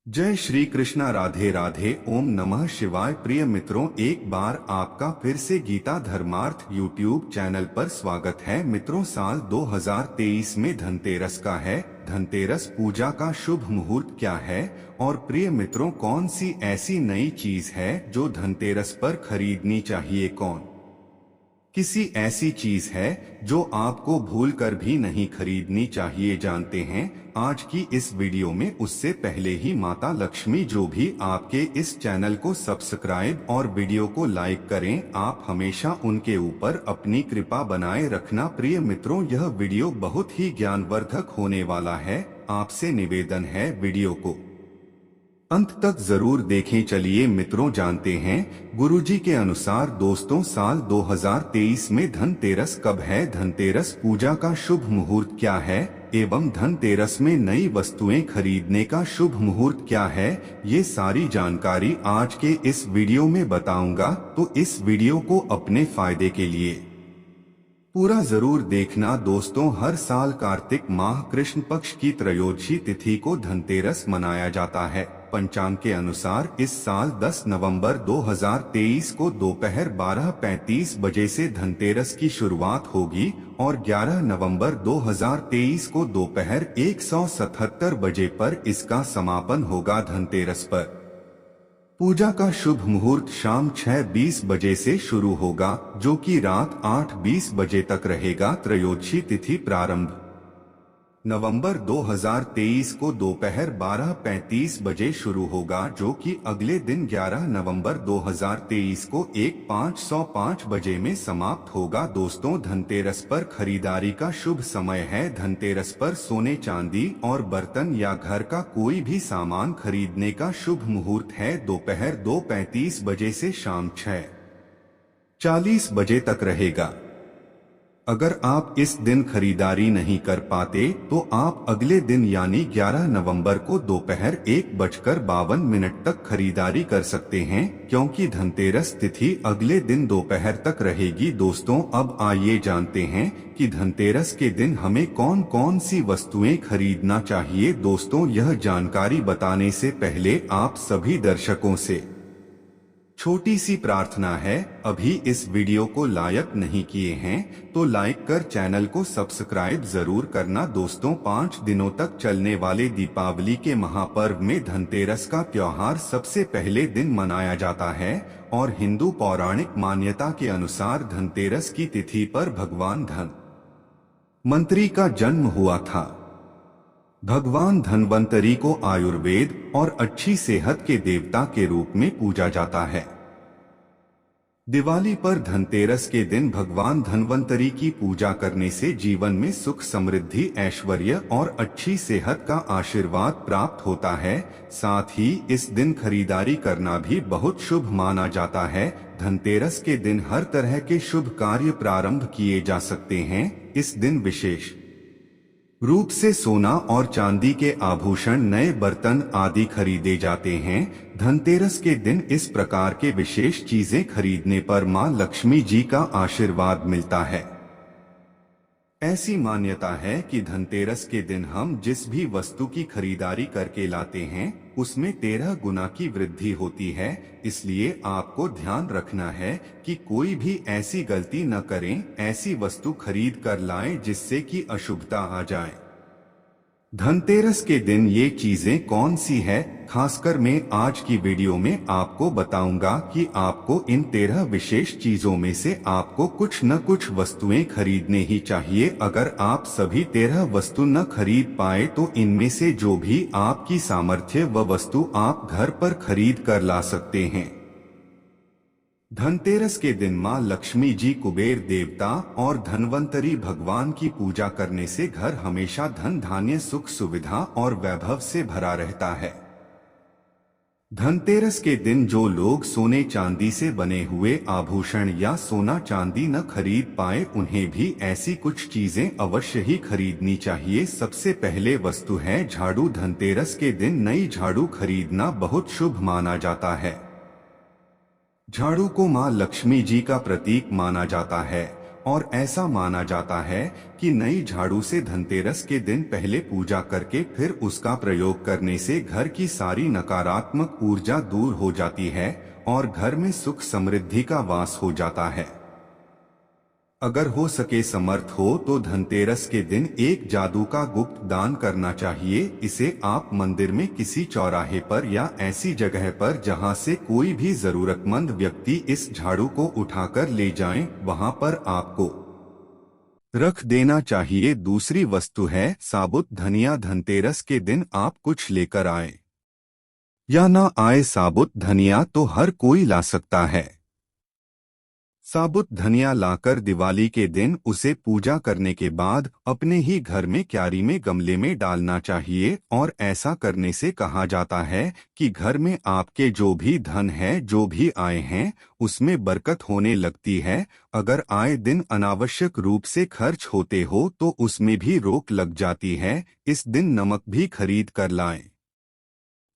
जय श्री कृष्णा। राधे राधे। ओम नमः शिवाय। प्रिय मित्रों, एक बार आपका फिर से गीता धर्मार्थ यूट्यूब चैनल पर स्वागत है। मित्रों, साल 2023 में धनतेरस का है। धनतेरस पूजा का शुभ मुहूर्त क्या है और प्रिय मित्रों, कौन सी ऐसी नई चीज है जो धनतेरस पर खरीदनी चाहिए? कौन किसी ऐसी चीज है जो आपको भूलकर भी नहीं खरीदनी चाहिए? जानते हैं आज की इस वीडियो में। उससे पहले ही माता लक्ष्मी जो भी आपके इस चैनल को सब्सक्राइब और वीडियो को लाइक करें, आप हमेशा उनके ऊपर अपनी कृपा बनाए रखना। प्रिय मित्रों, यह वीडियो बहुत ही ज्ञानवर्धक होने वाला है। आपसे निवेदन है वीडियो को अंत तक जरूर देखें। चलिए मित्रों, जानते हैं गुरुजी के अनुसार दोस्तों, साल 2023 में धनतेरस कब है, धनतेरस पूजा का शुभ मुहूर्त क्या है एवं धनतेरस में नई वस्तुएं खरीदने का शुभ मुहूर्त क्या है, ये सारी जानकारी आज के इस वीडियो में बताऊंगा। तो इस वीडियो को अपने फायदे के लिए पूरा जरूर देखना। दोस्तों, हर साल कार्तिक माह कृष्ण पक्ष की त्रयोदशी तिथि को धनतेरस मनाया जाता है। पंचांग के अनुसार इस साल 10 नवंबर 2023 को दोपहर 12:35 बजे से धनतेरस की शुरुआत होगी और 11 नवंबर 2023 को दोपहर 1:77 बजे पर इसका समापन होगा। धनतेरस पर पूजा का शुभ मुहूर्त शाम 6:20 बजे से शुरू होगा, जो कि रात 8:20 बजे तक रहेगा। त्रयोदशी तिथि प्रारंभ नवंबर 2023 को दोपहर 12:35 बजे शुरू होगा, जो कि अगले दिन 11 नवंबर 2023 को 1:05 बजे में समाप्त होगा। दोस्तों, धनतेरस पर खरीदारी का शुभ समय है। धनतेरस पर सोने, चांदी और बर्तन या घर का कोई भी सामान खरीदने का शुभ मुहूर्त है। दोपहर 2:35 बजे से शाम 6:40 बजे तक रहेगा। अगर आप इस दिन खरीदारी नहीं कर पाते तो आप अगले दिन यानी 11 नवंबर को दोपहर 1:52 तक खरीदारी कर सकते हैं, क्योंकि धनतेरस तिथि अगले दिन दोपहर तक रहेगी। दोस्तों, अब आइए जानते हैं कि धनतेरस के दिन हमें कौन कौन सी वस्तुएं खरीदना चाहिए। दोस्तों, यह जानकारी बताने से पहले आप सभी दर्शकों से छोटी सी प्रार्थना है, अभी इस वीडियो को लाइक नहीं किए हैं तो लाइक कर चैनल को सब्सक्राइब जरूर करना। दोस्तों, 5 दिनों तक चलने वाले दीपावली के महापर्व में धनतेरस का त्योहार सबसे पहले दिन मनाया जाता है और हिंदू पौराणिक मान्यता के अनुसार धनतेरस की तिथि पर भगवान धनवंतरी का जन्म हुआ था। भगवान धनवंतरी को आयुर्वेद और अच्छी सेहत के देवता के रूप में पूजा जाता है। दिवाली पर धनतेरस के दिन भगवान धनवंतरी की पूजा करने से जीवन में सुख, समृद्धि, ऐश्वर्य और अच्छी सेहत का आशीर्वाद प्राप्त होता है। साथ ही इस दिन खरीदारी करना भी बहुत शुभ माना जाता है। धनतेरस के दिन हर तरह के शुभ कार्य प्रारंभ किए जा सकते हैं। इस दिन विशेष रूप से सोना और चांदी के आभूषण, नए बर्तन आदि खरीदे जाते हैं। धनतेरस के दिन इस प्रकार के विशेष चीजें खरीदने पर मां लक्ष्मी जी का आशीर्वाद मिलता है। ऐसी मान्यता है कि धनतेरस के दिन हम जिस भी वस्तु की खरीदारी करके लाते हैं उसमें 13 गुना की वृद्धि होती है। इसलिए आपको ध्यान रखना है कि कोई भी ऐसी गलती न करें, ऐसी वस्तु खरीद कर लाएं जिससे कि अशुभता आ जाए। धनतेरस के दिन ये चीजें कौन सी है, खासकर मैं आज की वीडियो में आपको बताऊंगा कि आपको इन 13 विशेष चीजों में से आपको कुछ न कुछ वस्तुएं खरीदने ही चाहिए। अगर आप सभी 13 वस्तु न खरीद पाए तो इनमें से जो भी आपकी सामर्थ्य व वस्तु आप घर पर खरीद कर ला सकते हैं। धनतेरस के दिन मां लक्ष्मी जी, कुबेर देवता और धनवंतरी भगवान की पूजा करने से घर हमेशा धन, धान्य, सुख, सुविधा और वैभव से भरा रहता है। धनतेरस के दिन जो लोग सोने चांदी से बने हुए आभूषण या सोना चांदी न खरीद पाए उन्हें भी ऐसी कुछ चीजें अवश्य ही खरीदनी चाहिए। सबसे पहले वस्तु है झाड़ू। धनतेरस के दिन नई झाड़ू खरीदना बहुत शुभ माना जाता है। झाड़ू को मां लक्ष्मी जी का प्रतीक माना जाता है और ऐसा माना जाता है कि नई झाड़ू से धनतेरस के दिन पहले पूजा करके फिर उसका प्रयोग करने से घर की सारी नकारात्मक ऊर्जा दूर हो जाती है और घर में सुख समृद्धि का वास हो जाता है। अगर हो सके समर्थ हो तो धनतेरस के दिन एक जादू का गुप्त दान करना चाहिए। इसे आप मंदिर में किसी चौराहे पर या ऐसी जगह पर जहां से कोई भी जरूरतमंद व्यक्ति इस झाड़ू को उठाकर ले जाएं, वहां पर आपको रख देना चाहिए। दूसरी वस्तु है साबुत धनिया। धनतेरस के दिन आप कुछ लेकर आए या ना आए, साबुत धनिया तो हर कोई ला सकता है। साबुत धनिया लाकर दिवाली के दिन उसे पूजा करने के बाद अपने ही घर में क्यारी में गमले में डालना चाहिए और ऐसा करने से कहा जाता है कि घर में आपके जो भी धन है, जो भी आए हैं, उसमें बरकत होने लगती है। अगर आए दिन अनावश्यक रूप से खर्च होते हो तो उसमें भी रोक लग जाती है। इस दिन नमक भी खरीद कर लाएं।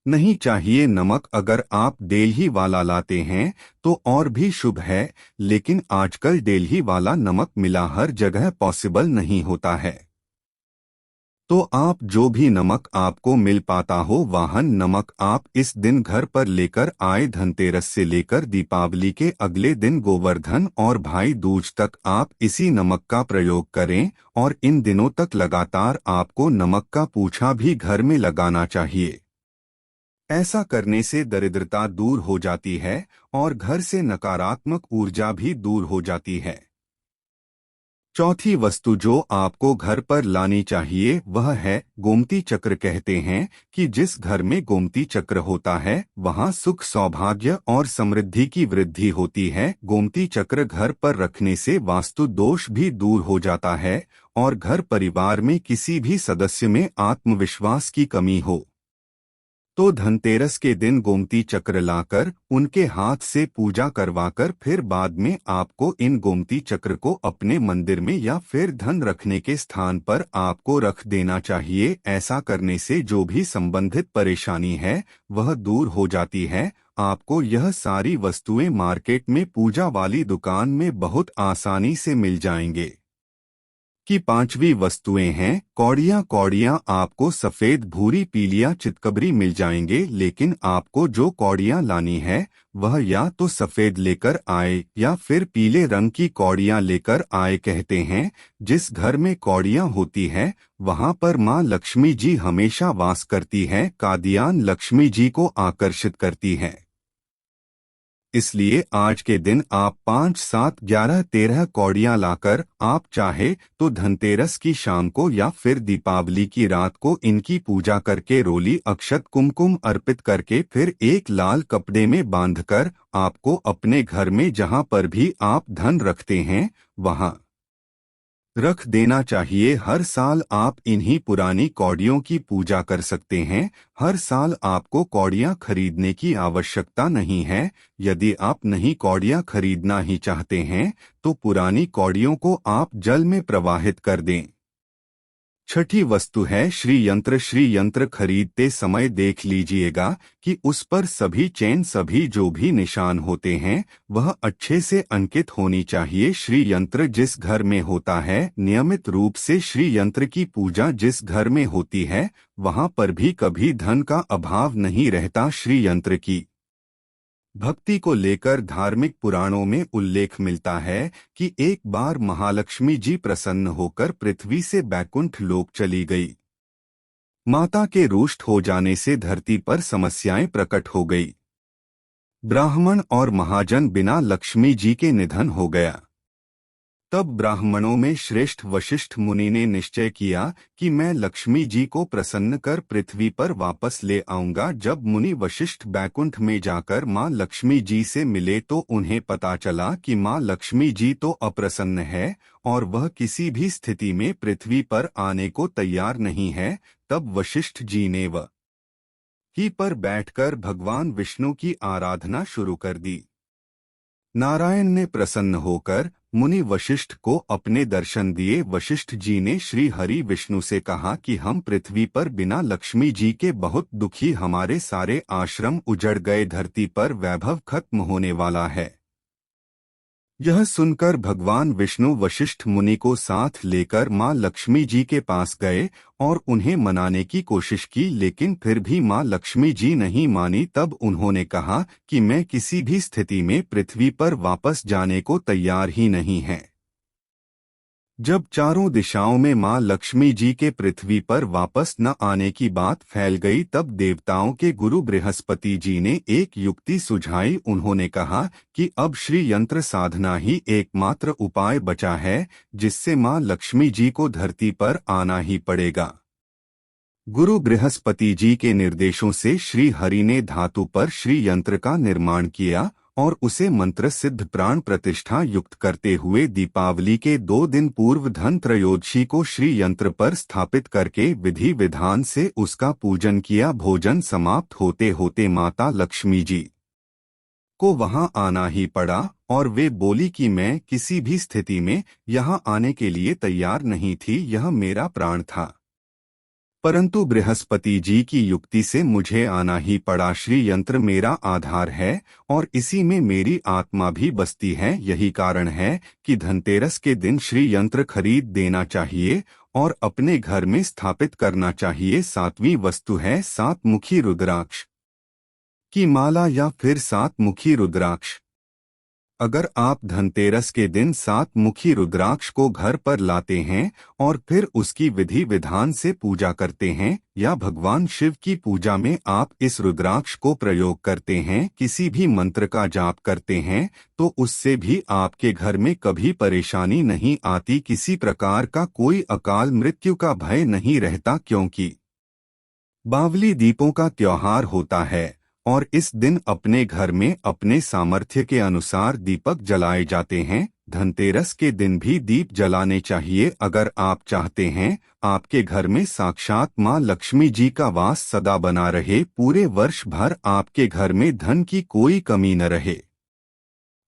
नहीं चाहिए नमक। अगर आप डेल्ही वाला लाते हैं तो और भी शुभ है, लेकिन आजकल डेल्ही वाला नमक मिला हर जगह पॉसिबल नहीं होता है। तो आप जो भी नमक आपको मिल पाता हो, वाहन नमक आप इस दिन घर पर लेकर आए। धनतेरस से लेकर दीपावली के अगले दिन गोवर्धन और भाई दूज तक आप इसी नमक का प्रयोग करें और इन दिनों तक लगातार आपको नमक का पूछा भी घर में लगाना चाहिए। ऐसा करने से दरिद्रता दूर हो जाती है और घर से नकारात्मक ऊर्जा भी दूर हो जाती है। चौथी वस्तु जो आपको घर पर लानी चाहिए वह है गोमती चक्र। कहते हैं कि जिस घर में गोमती चक्र होता है वहां सुख, सौभाग्य और समृद्धि की वृद्धि होती है। गोमती चक्र घर पर रखने से वास्तु दोष भी दूर हो जाता है और घर परिवार में किसी भी सदस्य में आत्मविश्वास की कमी हो तो धनतेरस के दिन गोमती चक्र लाकर उनके हाथ से पूजा करवाकर फिर बाद में आपको इन गोमती चक्र को अपने मंदिर में या फिर धन रखने के स्थान पर आपको रख देना चाहिए। ऐसा करने से जो भी संबंधित परेशानी है वह दूर हो जाती है। आपको यह सारी वस्तुएं मार्केट में पूजा वाली दुकान में बहुत आसानी से मिल जाएंगे। की पांचवी वस्तुएं हैं कौड़ियां। कौड़ियां आपको सफेद, भूरी, पीलिया, चितकबरी मिल जाएंगे, लेकिन आपको जो कौड़ियां लानी है वह या तो सफेद लेकर आए या फिर पीले रंग की कौड़ियां लेकर आए। कहते हैं जिस घर में कौड़ियां होती है वहां पर मां लक्ष्मी जी हमेशा वास करती है। कादियान लक्ष्मी जी को आकर्षित करती है, इसलिए आज के दिन आप 5, 7, 11, 13 कौड़ियां लाकर आप चाहे तो धनतेरस की शाम को या फिर दीपावली की रात को इनकी पूजा करके रोली, अक्षत, कुमकुम अर्पित करके फिर एक लाल कपड़े में बांधकर आपको अपने घर में जहां पर भी आप धन रखते हैं वहां रख देना चाहिए। हर साल आप इन्हीं पुरानी कौड़ियों की पूजा कर सकते हैं। हर साल आपको कौड़ियां खरीदने की आवश्यकता नहीं है। यदि आप नई कौड़ियां खरीदना ही चाहते हैं तो पुरानी कौड़ियों को आप जल में प्रवाहित कर दें। छठी वस्तु है श्री यंत्र। श्री यंत्र खरीदते समय देख लीजिएगा कि उस पर सभी चेन, सभी जो भी निशान होते हैं वह अच्छे से अंकित होनी चाहिए। श्री यंत्र जिस घर में होता है, नियमित रूप से श्री यंत्र की पूजा जिस घर में होती है वहां पर भी कभी धन का अभाव नहीं रहता। श्री यंत्र की भक्ति को लेकर धार्मिक पुराणों में उल्लेख मिलता है कि एक बार महालक्ष्मी जी प्रसन्न होकर पृथ्वी से बैकुंठ लोक चली गई। माता के रुष्ट हो जाने से धरती पर समस्याएं प्रकट हो गई। ब्राह्मण और महाजन बिना लक्ष्मी जी के निधन हो गया। तब ब्राह्मणों में श्रेष्ठ वशिष्ठ मुनि ने निश्चय किया कि मैं लक्ष्मी जी को प्रसन्न कर पृथ्वी पर वापस ले आऊंगा। जब मुनि वशिष्ठ बैकुंठ में जाकर मां लक्ष्मी जी से मिले तो उन्हें पता चला कि मां लक्ष्मी जी तो अप्रसन्न है और वह किसी भी स्थिति में पृथ्वी पर आने को तैयार नहीं है। तब वशिष्ठ जी ने वहीं पर बैठकर भगवान विष्णु की आराधना शुरू कर दी। नारायण ने प्रसन्न होकर मुनि वशिष्ठ को अपने दर्शन दिए। वशिष्ठ जी ने श्री हरि विष्णु से कहा कि हम पृथ्वी पर बिना लक्ष्मी जी के बहुत दुखी, हमारे सारे आश्रम उजड़ गए, धरती पर वैभव खत्म होने वाला है। यह सुनकर भगवान विष्णु वशिष्ठ मुनि को साथ लेकर मां लक्ष्मी जी के पास गए और उन्हें मनाने की कोशिश की, लेकिन फिर भी मां लक्ष्मी जी नहीं मानी। तब उन्होंने कहा कि मैं किसी भी स्थिति में पृथ्वी पर वापस जाने को तैयार ही नहीं है। जब चारों दिशाओं में मां लक्ष्मी जी के पृथ्वी पर वापस न आने की बात फैल गई, तब देवताओं के गुरु बृहस्पति जी ने एक युक्ति सुझाई। उन्होंने कहा कि अब श्री यंत्र साधना ही एकमात्र उपाय बचा है, जिससे मां लक्ष्मी जी को धरती पर आना ही पड़ेगा। गुरु बृहस्पति जी के निर्देशों से श्री हरि ने धातु पर श्री यंत्र का निर्माण किया और उसे मंत्र सिद्ध प्राण प्रतिष्ठा युक्त करते हुए दीपावली के 2 दिन पूर्व धन त्रयोदशी को श्री यंत्र पर स्थापित करके विधि विधान से उसका पूजन किया। भोजन समाप्त होते होते माता लक्ष्मी जी को वहां आना ही पड़ा और वे बोली कि मैं किसी भी स्थिति में यहां आने के लिए तैयार नहीं थी, यह मेरा प्राण था। परंतु बृहस्पति जी की युक्ति से मुझे आना ही पड़ा। श्री यंत्र मेरा आधार है और इसी में मेरी आत्मा भी बसती है। यही कारण है कि धनतेरस के दिन श्री यंत्र खरीद देना चाहिए और अपने घर में स्थापित करना चाहिए। 7वीं वस्तु है 7 मुखी रुद्राक्ष की माला या फिर 7 मुखी रुद्राक्ष। अगर आप धनतेरस के दिन 7 मुखी रुद्राक्ष को घर पर लाते हैं और फिर उसकी विधि विधान से पूजा करते हैं, या भगवान शिव की पूजा में आप इस रुद्राक्ष को प्रयोग करते हैं, किसी भी मंत्र का जाप करते हैं, तो उससे भी आपके घर में कभी परेशानी नहीं आती, किसी प्रकार का कोई अकाल मृत्यु का भय नहीं रहता, क्योंकि बावली दीपों का त्योहार होता है और इस दिन अपने घर में अपने सामर्थ्य के अनुसार दीपक जलाए जाते हैं। धनतेरस के दिन भी दीप जलाने चाहिए। अगर आप चाहते हैं आपके घर में साक्षात मां लक्ष्मी जी का वास सदा बना रहे, पूरे वर्ष भर आपके घर में धन की कोई कमी न रहे,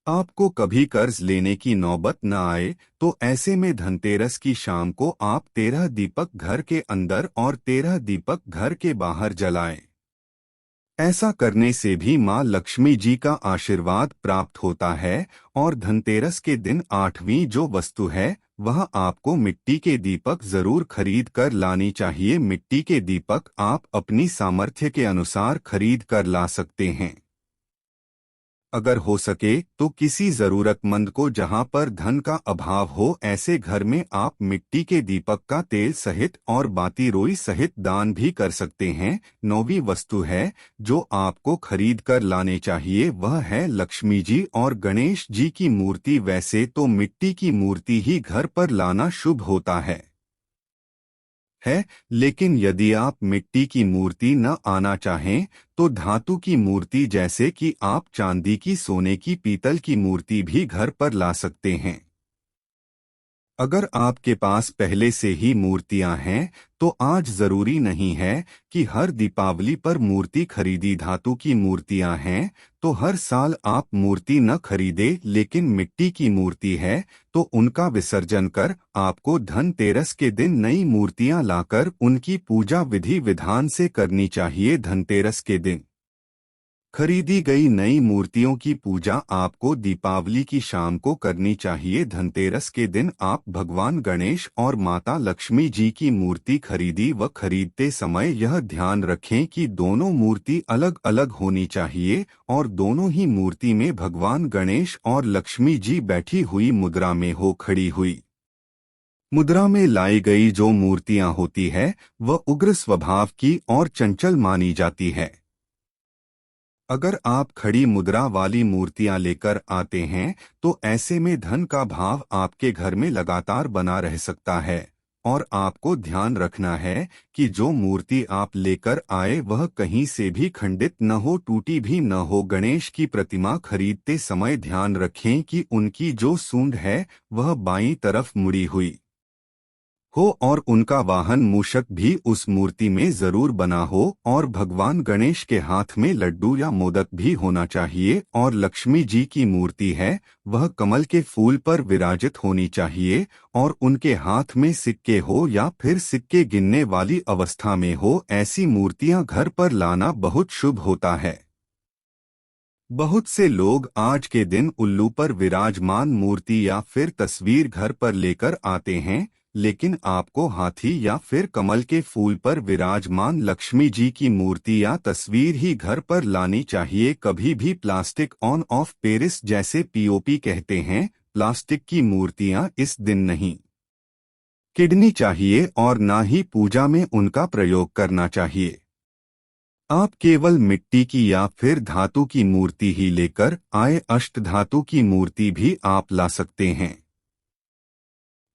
आपको कभी कर्ज लेने की नौबत न आए, तो ऐसे में धनतेरस की शाम को आप 13 दीपक घर के अंदर और 13 दीपक घर के बाहर जलाएं। ऐसा करने से भी मां लक्ष्मी जी का आशीर्वाद प्राप्त होता है। और धनतेरस के दिन 8वीं जो वस्तु है वह आपको मिट्टी के दीपक जरूर खरीद कर लानी चाहिए। मिट्टी के दीपक आप अपनी सामर्थ्य के अनुसार खरीद कर ला सकते हैं। अगर हो सके तो किसी जरूरतमंद को जहां पर धन का अभाव हो, ऐसे घर में आप मिट्टी के दीपक का तेल सहित और बाती रोई सहित दान भी कर सकते हैं। 9वीं वस्तु है जो आपको खरीद कर लाने चाहिए, वह है लक्ष्मी जी और गणेश जी की मूर्ति। वैसे तो मिट्टी की मूर्ति ही घर पर लाना शुभ होता है, लेकिन यदि आप मिट्टी की मूर्ति न आना चाहें तो धातु की मूर्ति, जैसे कि आप चांदी की, सोने की, पीतल की मूर्ति भी घर पर ला सकते हैं। अगर आपके पास पहले से ही मूर्तियां हैं तो आज जरूरी नहीं है कि हर दीपावली पर मूर्ति खरीदी। धातु की मूर्तियां हैं तो हर साल आप मूर्ति न खरीदे, लेकिन मिट्टी की मूर्ति है तो उनका विसर्जन कर आपको धनतेरस के दिन नई मूर्तियां लाकर उनकी पूजा विधि विधान से करनी चाहिए। धनतेरस के दिन खरीदी गई नई मूर्तियों की पूजा आपको दीपावली की शाम को करनी चाहिए। धनतेरस के दिन आप भगवान गणेश और माता लक्ष्मी जी की मूर्ति खरीदी व खरीदते समय यह ध्यान रखें कि दोनों मूर्ति अलग अलग होनी चाहिए और दोनों ही मूर्ति में भगवान गणेश और लक्ष्मी जी बैठी हुई मुद्रा में हो। खड़ी हुई मुद्रा में लाई गई जो मूर्तियां होती है वह उग्र स्वभाव की और चंचल मानी जाती है। अगर आप खड़ी मुद्रा वाली मूर्तियां लेकर आते हैं तो ऐसे में धन का भाव आपके घर में लगातार बना रह सकता है। और आपको ध्यान रखना है कि जो मूर्ति आप लेकर आए वह कहीं से भी खंडित न हो, टूटी भी न हो। गणेश की प्रतिमा खरीदते समय ध्यान रखें कि उनकी जो सूंड है वह बाईं तरफ मुड़ी हुई हो और उनका वाहन मूषक भी उस मूर्ति में जरूर बना हो, और भगवान गणेश के हाथ में लड्डू या मोदक भी होना चाहिए। और लक्ष्मी जी की मूर्ति है वह कमल के फूल पर विराजित होनी चाहिए और उनके हाथ में सिक्के हो या फिर सिक्के गिनने वाली अवस्था में हो। ऐसी मूर्तियां घर पर लाना बहुत शुभ होता है। बहुत से लोग आज के दिन उल्लू पर विराजमान मूर्ति या फिर तस्वीर घर पर लेकर आते हैं, लेकिन आपको हाथी या फिर कमल के फूल पर विराजमान लक्ष्मी जी की मूर्ति या तस्वीर ही घर पर लानी चाहिए। कभी भी प्लास्टिक ऑन ऑफ पेरिस जैसे पीओपी कहते हैं, प्लास्टिक की मूर्तियां इस दिन नहीं किडनी चाहिए और ना ही पूजा में उनका प्रयोग करना चाहिए। आप केवल मिट्टी की या फिर धातु की मूर्ति ही लेकर आए। अष्टधातु की मूर्ति भी आप ला सकते हैं।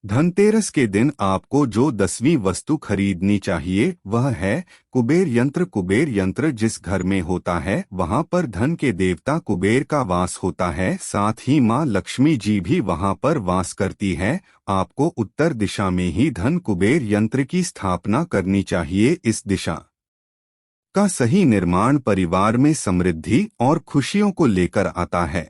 धनतेरस के दिन आपको जो 10वीं वस्तु खरीदनी चाहिए वह है कुबेर यंत्र। कुबेर यंत्र जिस घर में होता है वहां पर धन के देवता कुबेर का वास होता है, साथ ही मां लक्ष्मी जी भी वहां पर वास करती है। आपको उत्तर दिशा में ही धन कुबेर यंत्र की स्थापना करनी चाहिए। इस दिशा का सही निर्माण परिवार में समृद्धि और खुशियों को लेकर आता है।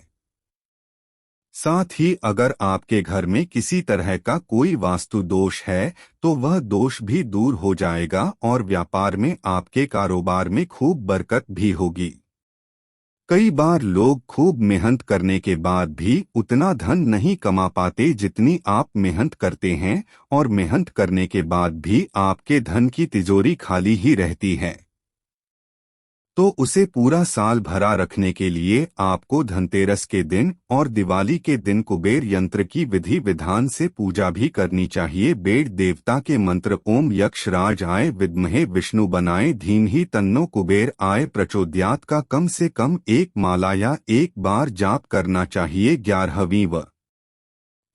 साथ ही अगर आपके घर में किसी तरह का कोई वास्तु दोष है तो वह दोष भी दूर हो जाएगा और व्यापार में आपके कारोबार में खूब बरकत भी होगी। कई बार लोग खूब मेहनत करने के बाद भी उतना धन नहीं कमा पाते जितनी आप मेहनत करते हैं, और मेहनत करने के बाद भी आपके धन की तिजोरी खाली ही रहती है। तो उसे पूरा साल भरा रखने के लिए आपको धनतेरस के दिन और दिवाली के दिन कुबेर यंत्र की विधि विधान से पूजा भी करनी चाहिए। बेड़ देवता के मंत्र ओम यक्ष राज आय विद्महे विष्णु बनाए धीमहि तन्नो कुबेर आय प्रचोदयात का कम से कम एक माला या एक बार जाप करना चाहिए। 11वीं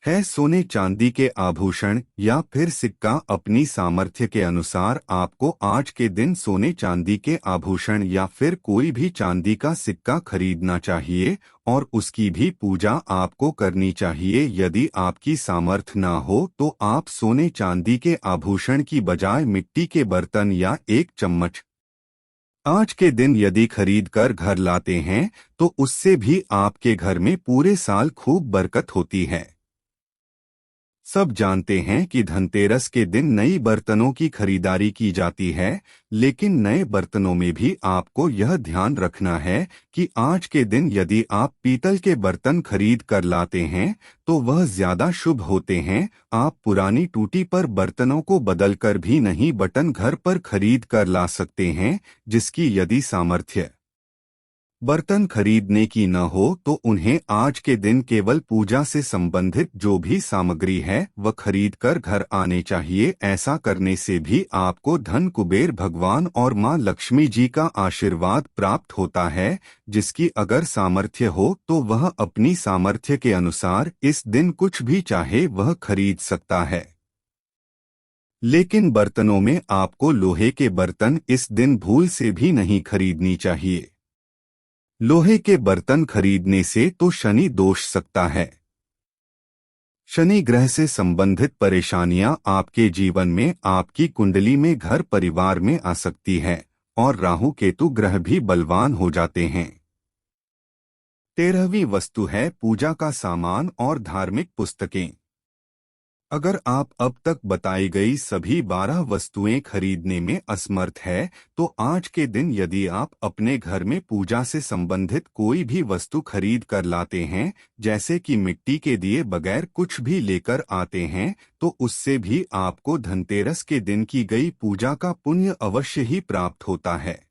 है सोने चांदी के आभूषण या फिर सिक्का। अपनी सामर्थ्य के अनुसार आपको आज के दिन सोने चांदी के आभूषण या फिर कोई भी चांदी का सिक्का खरीदना चाहिए और उसकी भी पूजा आपको करनी चाहिए। यदि आपकी सामर्थ्य ना हो तो आप सोने चांदी के आभूषण की बजाय मिट्टी के बर्तन या एक चम्मच आज के दिन यदि खरीद कर घर लाते हैं तो उससे भी आपके घर में पूरे साल खूब बरकत होती है। सब जानते हैं कि धनतेरस के दिन नई बर्तनों की खरीदारी की जाती है, लेकिन नए बर्तनों में भी आपको यह ध्यान रखना है कि आज के दिन यदि आप पीतल के बर्तन खरीद कर लाते हैं तो वह ज्यादा शुभ होते हैं। आप पुरानी टूटी पर बर्तनों को बदलकर भी नहीं बटन घर पर खरीद कर ला सकते हैं, जिसकी यदि सामर्थ्य बर्तन खरीदने की न हो तो उन्हें आज के दिन केवल पूजा से संबंधित जो भी सामग्री है वह खरीद कर घर आने चाहिए। ऐसा करने से भी आपको धन कुबेर भगवान और मां लक्ष्मी जी का आशीर्वाद प्राप्त होता है। जिसकी अगर सामर्थ्य हो तो वह अपनी सामर्थ्य के अनुसार इस दिन कुछ भी चाहे वह खरीद सकता है। लेकिन बर्तनों में आपको लोहे के बर्तन इस दिन भूल से भी नहीं खरीदनी चाहिए। लोहे के बर्तन खरीदने से तो शनि दोष सकता है। शनि ग्रह से संबंधित परेशानियां आपके जीवन में, आपकी कुंडली में, घर परिवार में आ सकती है और राहु केतु ग्रह भी बलवान हो जाते हैं। 13वीं वस्तु है पूजा का सामान और धार्मिक पुस्तकें। अगर आप अब तक बताई गई सभी 12 वस्तुएं खरीदने में असमर्थ है तो आज के दिन यदि आप अपने घर में पूजा से संबंधित कोई भी वस्तु खरीद कर लाते हैं, जैसे कि मिट्टी के दिए बगैर कुछ भी लेकर आते हैं, तो उससे भी आपको धनतेरस के दिन की गई पूजा का पुण्य अवश्य ही प्राप्त होता है।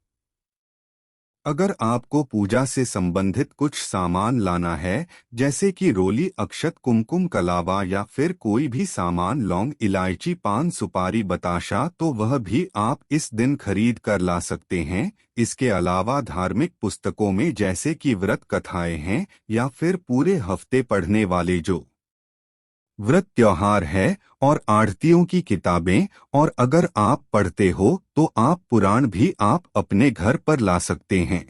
अगर आपको पूजा से संबंधित कुछ सामान लाना है, जैसे कि रोली, अक्षत, कुमकुम, कलावा या फिर कोई भी सामान, लौंग, इलायची, पान, सुपारी, बताशा, तो वह भी आप इस दिन खरीद कर ला सकते हैं। इसके अलावा धार्मिक पुस्तकों में जैसे कि व्रत कथाएं हैं या फिर पूरे हफ्ते पढ़ने वाले जो व्रत त्योहार है और आरतियों की किताबें, और अगर आप पढ़ते हो तो आप पुराण भी आप अपने घर पर ला सकते हैं।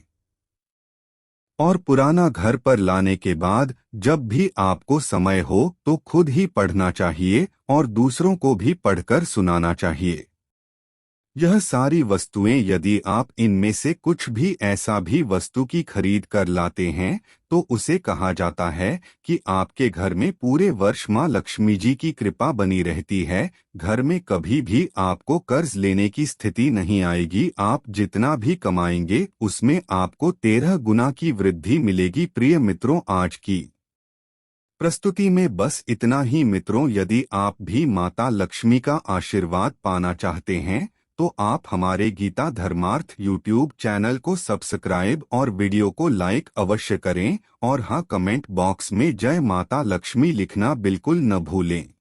और पुराना घर पर लाने के बाद जब भी आपको समय हो तो खुद ही पढ़ना चाहिए और दूसरों को भी पढ़कर सुनाना चाहिए। यह सारी वस्तुएं यदि आप इनमें से कुछ भी ऐसा भी वस्तु की खरीद कर लाते हैं तो उसे कहा जाता है कि आपके घर में पूरे वर्ष माँ लक्ष्मी जी की कृपा बनी रहती है। घर में कभी भी आपको कर्ज लेने की स्थिति नहीं आएगी। आप जितना भी कमाएंगे उसमें आपको 13 गुना की वृद्धि मिलेगी। प्रिय मित्रों, आज की प्रस्तुति में बस इतना ही। मित्रों, यदि आप भी माता लक्ष्मी का आशीर्वाद पाना चाहते हैं तो आप हमारे गीता धर्मार्थ यूट्यूब चैनल को सब्सक्राइब और वीडियो को लाइक अवश्य करें और हाँ, कमेंट बॉक्स में जय माता लक्ष्मी लिखना बिल्कुल न भूलें।